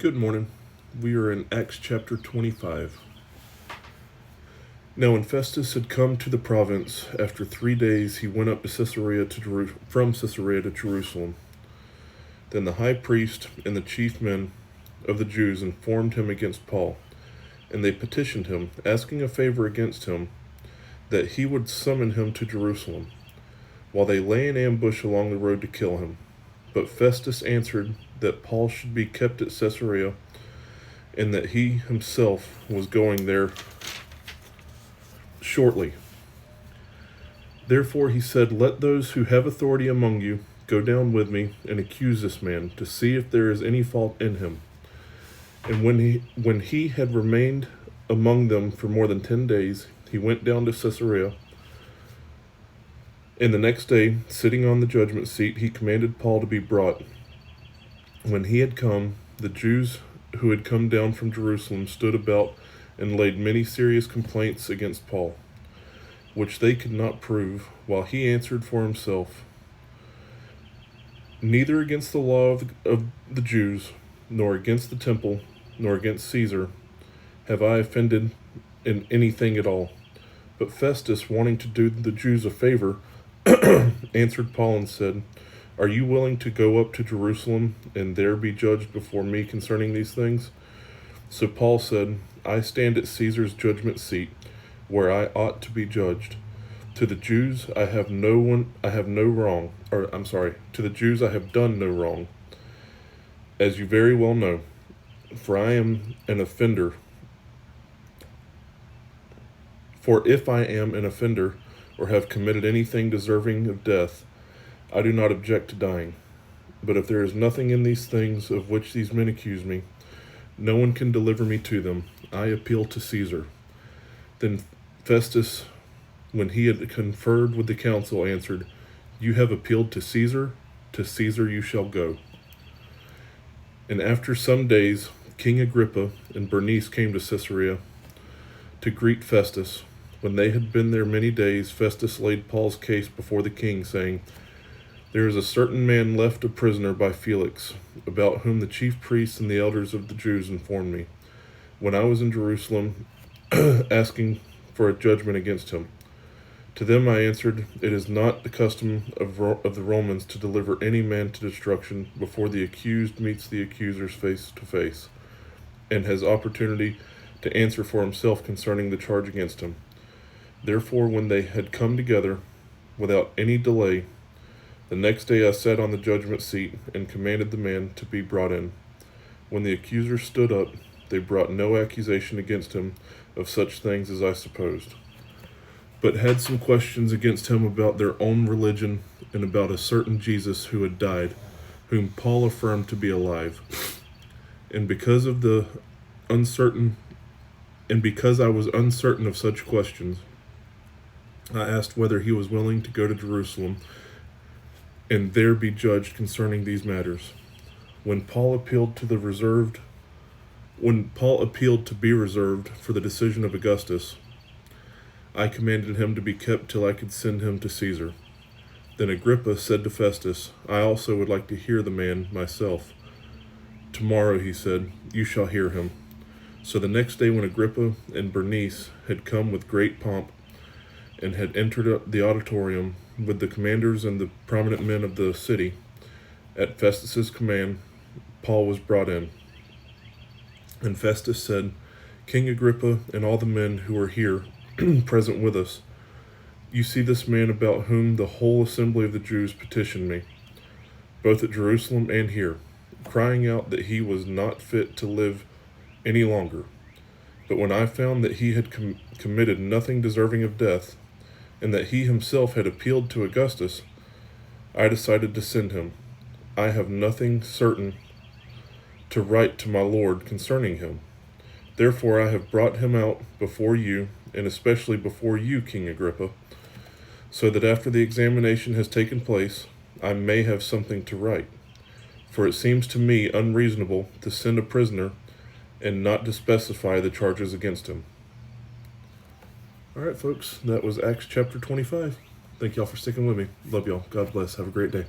Good morning. We are in Acts chapter 25. Now, when Festus had come to the province, after 3 days he went up to from Caesarea to Jerusalem. Then the high priest and the chief men of the Jews informed him against Paul, and they petitioned him, asking a favor against him, that he would summon him to Jerusalem, while they lay in ambush along the road to kill him. But Festus answered that Paul should be kept at Caesarea, and that he himself was going there shortly. Therefore he said, "Let those who have authority among you go down with me and accuse this man, to see if there is any fault in him." And when he had remained among them for more than 10 days, he went down to Caesarea. And the next day, sitting on the judgment seat, he commanded Paul to be brought. When he had come, the Jews who had come down from Jerusalem stood about and laid many serious complaints against Paul, which they could not prove, while he answered for himself, "Neither against the law of the Jews, nor against the temple, nor against Caesar, have I offended in anything at all." But Festus, wanting to do the Jews a favor, answered Paul and said, "Are you willing to go up to Jerusalem and there be judged before me concerning these things?" So Paul said, "I stand at Caesar's judgment seat, where I ought to be judged. To the Jews I have to the Jews I have done no wrong, as you very well know, for I am an offender. For if I am an offender, or have committed anything deserving of death, I do not object to dying. But if there is nothing in these things of which these men accuse me, no one can deliver me to them. I appeal to Caesar." Then Festus, when he had conferred with the council, answered, "You have appealed to Caesar you shall go." And after some days, King Agrippa and Bernice came to Caesarea to greet Festus. When they had been there many days, Festus laid Paul's case before the king, saying, "There is a certain man left a prisoner by Felix, about whom the chief priests and the elders of the Jews informed me, when I was in Jerusalem, asking for a judgment against him. To them I answered, it is not the custom of the Romans to deliver any man to destruction before the accused meets the accusers face to face, and has opportunity to answer for himself concerning the charge against him. Therefore, when they had come together without any delay, the next day I sat on the judgment seat and commanded the man to be brought in. When the accusers stood up, they brought no accusation against him of such things as I supposed, but had some questions against him about their own religion and about a certain Jesus who had died, whom Paul affirmed to be alive. And because I was uncertain of such questions, I asked whether he was willing to go to Jerusalem and there be judged concerning these matters. When Paul appealed to be reserved for the decision of Augustus, I commanded him to be kept till I could send him to Caesar. Then Agrippa said to Festus, "I also would like to hear the man myself." "Tomorrow," he said, "you shall hear him." So the next day, when Agrippa and Bernice had come with great pomp and had entered the auditorium with the commanders and the prominent men of the city, at Festus's command, Paul was brought in. And Festus said, "King Agrippa and all the men who are here present with us, you see this man about whom the whole assembly of the Jews petitioned me, both at Jerusalem and here, crying out that he was not fit to live any longer. But when I found that he had committed nothing deserving of death, and that he himself had appealed to Augustus, I decided to send him. I have nothing certain to write to my Lord concerning him. Therefore I have brought him out before you, and especially before you, King Agrippa, so that after the examination has taken place, I may have something to write. For it seems to me unreasonable to send a prisoner and not to specify the charges against him." All right, folks, that was Acts chapter 25. Thank y'all for sticking with me. Love y'all. God bless. Have a great day.